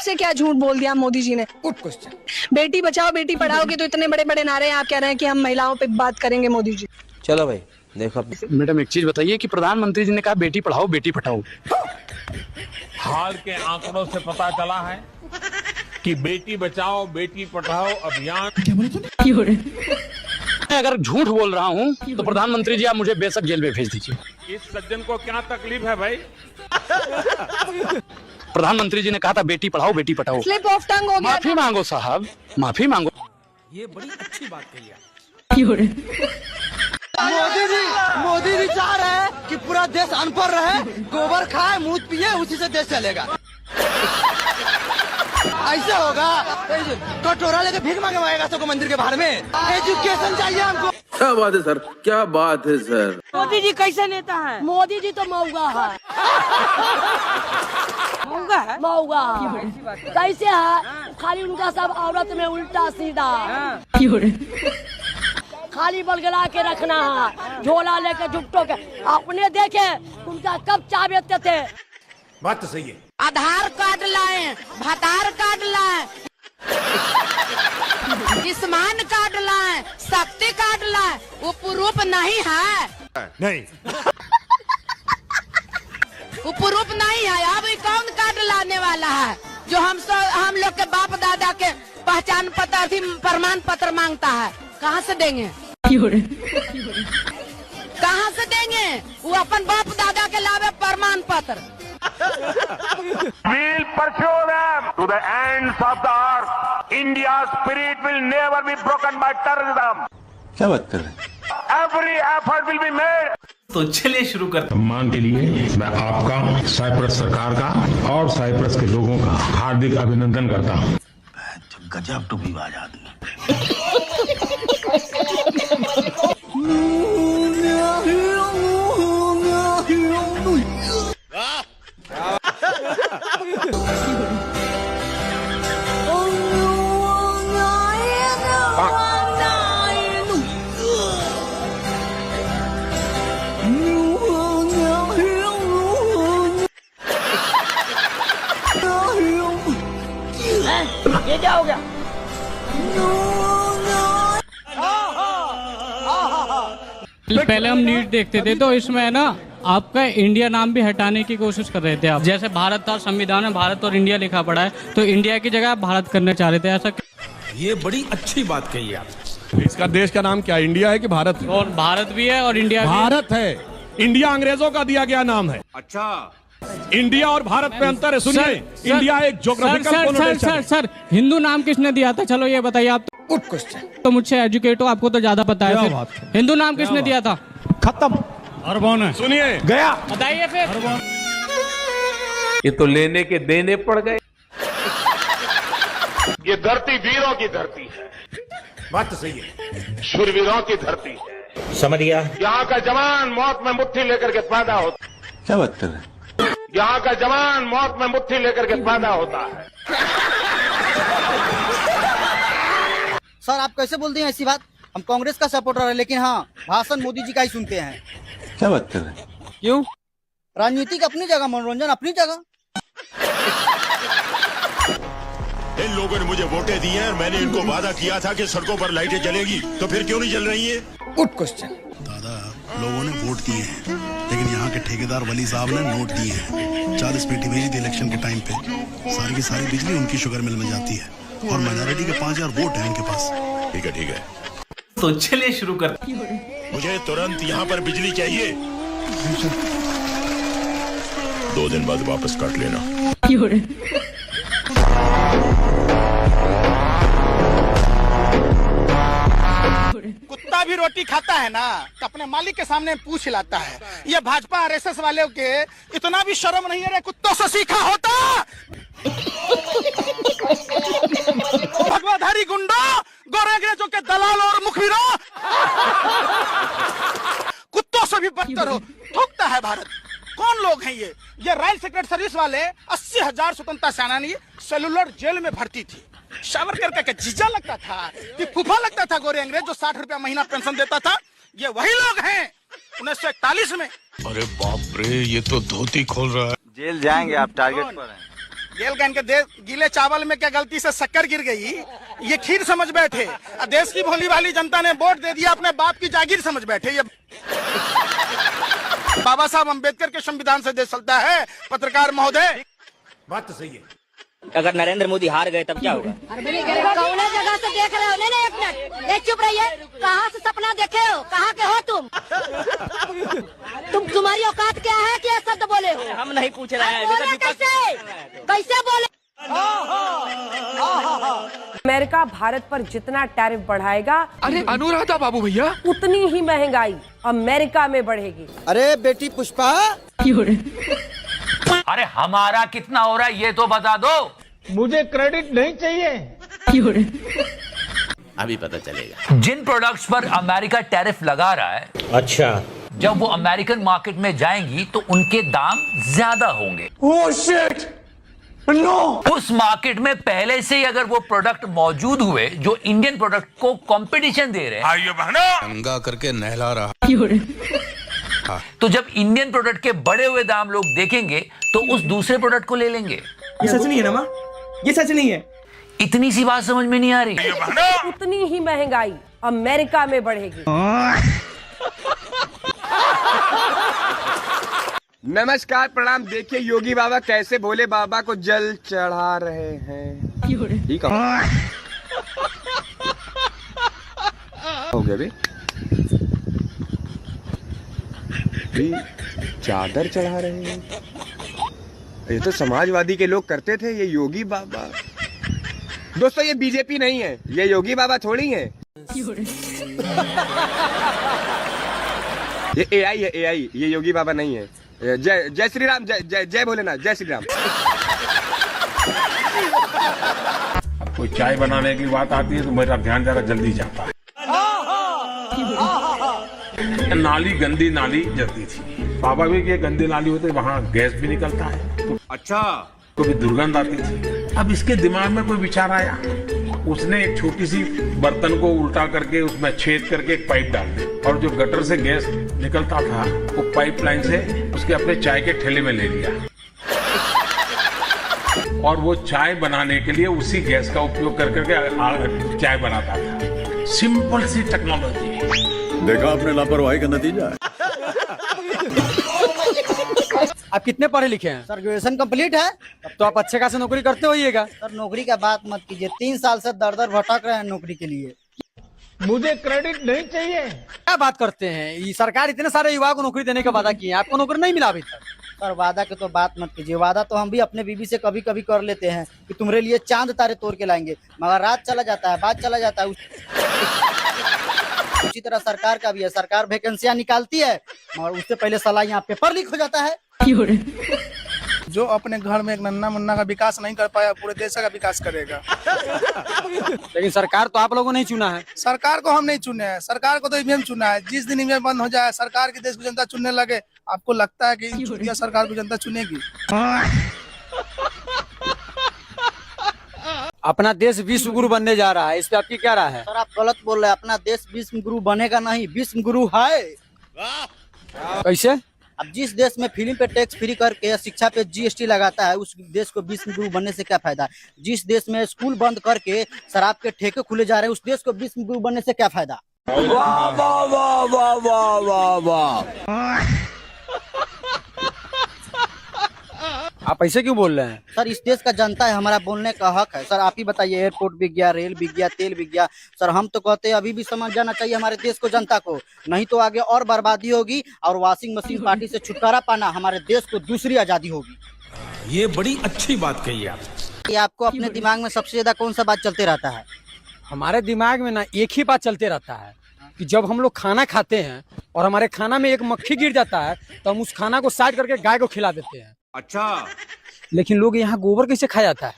से क्या झूठ बोल दिया मोदी जी ने? Good question. बेटी बचाओ बेटी पढ़ाओ के तो इतने बड़े बड़े नारे हैं, आप कह रहे हैं कि हम महिलाओं पे बात करेंगे मोदी जी। चलो भाई देखो। मैडम एक चीज बताइए कि प्रधानमंत्री जी ने कहा बेटी पढ़ाओ बेटी पढ़ाओ। हाल के आंकड़ों से पता चला है कि बेटी बचाओ बेटी पढ़ाओ अभियान क्या बोले तूने? मैं अगर झूठ बोल रहा हूँ तो प्रधानमंत्री जी आप मुझे बेशक जेल में भेज दीजिए। इस सज्जन को क्या तकलीफ है भाई? प्रधानमंत्री जी ने कहा था Beti Padhao Beti Padhao. Slip of tongue हो गया। माफी मांगो साहब, माफी मांगो। ये बड़ी अच्छी बात कही आप। मोदी जी चाह रहे हैं कि पूरा देश अनपढ़ रहे, गोबर खाए मूत पिए, उसी से देश चलेगा। ऐसे होगा कटोरा लेके भीख मांगेगा सबको मंदिर के बाहर में। एजुकेशन चाहिए हमको। क्या बात है सर, क्या बात है सर। मोदी जी कैसे नेता है? मोदी जी तो मऊगा है। मऊगा है? मऊगा कैसे है? खाली उनका सब औरत में उल्टा सीधा, खाली बलगला के रखना है, झोला लेके झुकटो के। अपने देखे उनका कब चाय बेचते थे। बात तो सही है। आधार कार्ड लाए, भतार कार्ड लाए, आयुष्मान कार्ड लाए, शक्ति कार्ड लाए, वो प्रूफ नहीं है। नहीं वो प्रूफ नहीं है। अब कौन कार्ड लाने वाला है जो हम लोग के बाप दादा के पहचान पत्र थी, प्रमाण पत्र मांगता है? कहाँ से देंगे? कहाँ से देंगे? वो अपन बाप दादा के लावे प्रमाण पत्र। We'll pursue them to the ends of the earth. India's spirit will never be broken by terrorism. क्या बात कर रहे हैं? Every effort will be made. तो चलिए शुरू करते हैं। सम्मान के लिए मैं आपका, साइप्रस सरकार का और साइप्रस के लोगों का हार्दिक अभिनंदन करता हूँ। गजब टूपीबाज आदमी। ये क्या हो गया? पहले हम नीट देखते थे तो इसमें है ना आपका इंडिया नाम भी हटाने की कोशिश कर रहे थे आप। जैसे भारत था, संविधान में भारत और इंडिया लिखा पड़ा है, तो इंडिया की जगह आप भारत करना चाह रहे थे, ऐसा? ये बड़ी अच्छी बात कही आप। इसका देश का नाम क्या, इंडिया है कि भारत है? और भारत भी है और इंडिया भी है। भारत है। इंडिया अंग्रेजों का दिया गया नाम है। अच्छा, इंडिया और भारत में अंतर है। सुनिए, इंडिया एक ज्योग्राफिकल सर हिंदू नाम किसने दिया था? चलो ये बताइए आप। Good question. तो मुझसे एजुकेट हो, आपको तो ज्यादा पता है। फिर हिंदू नाम किसने दिया था? खत्म। अरबों ने। सुनिए, गया। बताइए फिर। ये तो लेने के देने पड़ गए। ये धरती वीरों की धरती है। बात तो सही है। शूरवीरों की धरती है। समझ गया। यहाँ का जवान मौत में मुट्ठी लेकर के पैदा होता है। क्या बात कर रहे हैं? यहाँ का जवान मौत में मुट्ठी लेकर के पैदा होता है। सर आप कैसे बोलते हैं ऐसी बात? हम कांग्रेस का सपोर्टर है, लेकिन हाँ भाषण मोदी जी का ही सुनते हैं। क्या बात कर रहे हैं? क्यों? राजनीतिक अपनी जगह, मनोरंजन अपनी जगह। इन लोगों ने मुझे वोटें दी हैं और मैंने इनको वादा किया था कि सड़कों पर लाइटें जलेगी, तो फिर क्यों नहीं जल रही है? Good question. दादा लोगों ने वोट दिए हैं, लेकिन यहाँ के ठेकेदार वली साहब ने नोट दिए हैं। 40 पेटी भेजी थी इलेक्शन के टाइम पे। सारी की सारी बिजली उनकी शुगर मिल में जाती है और माइनॉरिटी के 5000 वोट है उनके पास। ठीक है ठीक है। तो चलिए शुरू करते हैं। मुझे तुरंत यहाँ पर बिजली चाहिए। 2 दिन बाद वापस काट लेना। कुत्ता भी रोटी खाता है ना तो अपने मालिक के सामने पूछ लाता है। ये भाजपा आरएसएस वाले के इतना भी शर्म नहीं है रे, कुत्तों से सीखा होता। भगवाधारी गुंडा, गोरे अंग्रेजों के दलाल और मुखबिरों, कुत्तों से भी बदतर हो थूकता है भारत। कौन लोग हैं ये? रायल सीक्रेट सर्विस वाले 80,000 स्वतंत्रता सेनानी सेलुलर जेल में भर्ती थी। सावरकर का जीजा लगता था कि फूफा लगता था गोरे अंग्रेज जो 60 रुपया महीना पेंशन देता था। ये वही लोग हैं 1941 में। अरे बाप रे, ये तो धोती खोल रहा है। जेल जाएंगे आप, टारगेट पर हैं। गेल गन के गीले चावल में क्या गलती से शक्कर गिर गई, ये खीर समझ बैठे। देश की भोली भाली जनता ने वोट दे दिया, अपने बाप की जागीर समझ बैठे। ये बाबा साहब अम्बेडकर के संविधान से देश चलता है। पत्रकार महोदय, बात तो सही है। अगर नरेंद्र मोदी हार गए तब क्या होगा? कौन जगह से देख रहे हो? नहीं, एक मिनट, चुप रहिए। कहाँ से सपना देखे हो? कहाँ के हो तुम? तुम्हारी औकात क्या है कि ये शब्द बोले हो? हम नहीं पूछ रहे हैं। कैसे बोले? अमेरिका भारत पर जितना टैरिफ बढ़ाएगा, अरे अनुराधा बाबू भैया, उतनी ही महंगाई अमेरिका में बढ़ेगी। अरे बेटी पुष्पा, अरे हमारा कितना हो रहा है ये तो बता दो। मुझे क्रेडिट नहीं चाहिए। अभी पता चलेगा। जिन प्रोडक्ट्स पर अमेरिका टैरिफ लगा रहा है, अच्छा, जब वो अमेरिकन मार्केट में जाएंगी तो उनके दाम ज्यादा होंगे। Oh shit, no. उस मार्केट में पहले से ही अगर वो प्रोडक्ट मौजूद हुए जो इंडियन प्रोडक्ट को कंपटीशन दे रहे हैं, आइए बहना, गंगा करके नहला रहा। तो जब इंडियन प्रोडक्ट के बढ़े हुए दाम लोग देखेंगे तो उस दूसरे प्रोडक्ट को ले लेंगे। ये सच नहीं है ना माँ? ये सच नहीं है। इतनी सी बात समझ में नहीं आ रही? उतनी ही महंगाई अमेरिका में बढ़ेगी। नमस्कार, प्रणाम। देखिए योगी बाबा कैसे भोले बाबा को जल चढ़ा रहे हैं। ठीक है, हो गया भी चादर चढ़ा रहे हैं। ये तो समाजवादी के लोग करते थे, ये योगी बाबा। दोस्तों ये बीजेपी नहीं है, ये योगी बाबा थोड़ी है। ये एआई है, एआई। ये योगी बाबा नहीं है। जय श्री राम, जय भोलेनाथ, जय श्री राम। कोई चाय बनाने की बात आती है तो मेरा ध्यान जरा जल्दी जाता है। नाली गंदी नाली जलती थी, बाबा भी के गंदी नाली होते वहाँ गैस भी निकलता है तो अच्छा, तो भी दुर्गंध आती थी। अब इसके दिमाग में कोई विचार आया, उसने एक छोटी सी बर्तन को उल्टा करके उसमें छेद करके एक पाइप डाल दी और जो गटर से गैस निकलता था वो पाइपलाइन से उसके अपने चाय के ठेले में ले लिया और वो चाय बनाने के लिए उसी गैस का उपयोग कर करके चाय बनाता था। सिंपल सी टेक्नोलॉजी। देखा आपने लापरवाही का नतीजा है। आप कितने पढ़े लिखे हैं? सर ग्रेजुएशन कंप्लीट है। अब तो आप अच्छे खासे नौकरी करते होइएगा। सर नौकरी का बात मत कीजिए, 3 साल से दर दर भटक रहे हैं नौकरी के लिए। मुझे क्रेडिट नहीं चाहिए। क्या बात करते हैं, ये सरकार इतने सारे युवाओं को नौकरी देने का वादा किए, आपको नौकरी नहीं मिला अभी तक। सर वादा की तो बात मत कीजिए, वादा तो हम भी अपने बीवी से कभी कभी कर लेते हैं कि तुम्हारे लिए चांद तारे तोड़ के लाएंगे, मगर रात चला जाता है, बात चला जाता है। उसी तरह सरकार का भी है, सरकार वैकेंसियां निकालती है मगर उससे पहले साला यहाँ पेपर लीक हो जाता है। जो अपने घर में एक नन्ना मुन्ना का विकास नहीं कर पाया, पूरे देश का विकास करेगा। लेकिन सरकार तो आप लोगों ने चुना है। सरकार को हम नहीं चुने हैं, सरकार को तो ईवीएम चुना है। जिस दिन ईवीएम बंद हो जाए, सरकार की देश की जनता चुनने लगे, आपको लगता है कि चुनिया सरकार को जनता चुनेगी? अपना देश विश्व गुरु बनने जा रहा है, इस पे आपकी क्या राय है? सर आप गलत बोल रहे हैं, अपना देश विश्व गुरु बनेगा नहीं, विश्व गुरु है। कैसे? अब जिस देश में फिल्म पे टैक्स फ्री करके या शिक्षा पे जीएसटी लगाता है, उस देश को विश्व गुरु बनने से क्या फायदा? जिस देश में स्कूल बंद करके शराब के ठेके खुले जा रहे हैं, उस देश को विश्व गुरु बनने से क्या फायदा? वाह वाह वाह वाह वाह वाह वाह। आप ऐसे क्यों बोल रहे हैं? सर इस देश का जनता है, हमारा बोलने का हक है। सर आप ही बताइए, एयरपोर्ट बिक गया, रेल बिक गया, तेल बिक गया। सर हम तो कहते हैं अभी भी समझ जाना चाहिए हमारे देश को, जनता को, नहीं तो आगे और बर्बादी होगी और वॉशिंग मशीन पार्टी से छुटकारा पाना हमारे देश को दूसरी आजादी होगी। ये बड़ी अच्छी बात कही आप। ये आपको अपने दिमाग में सबसे ज्यादा कौन सा बात चलते रहता है? हमारे दिमाग में ना एक ही बात चलते रहता है कि जब हम लोग खाना खाते हैं और हमारे खाना में एक मक्खी गिर जाता है तो हम उस खाना को साइड करके गाय को खिला देते हैं। अच्छा, लेकिन लोग यहाँ गोबर कैसे खाया जाता है?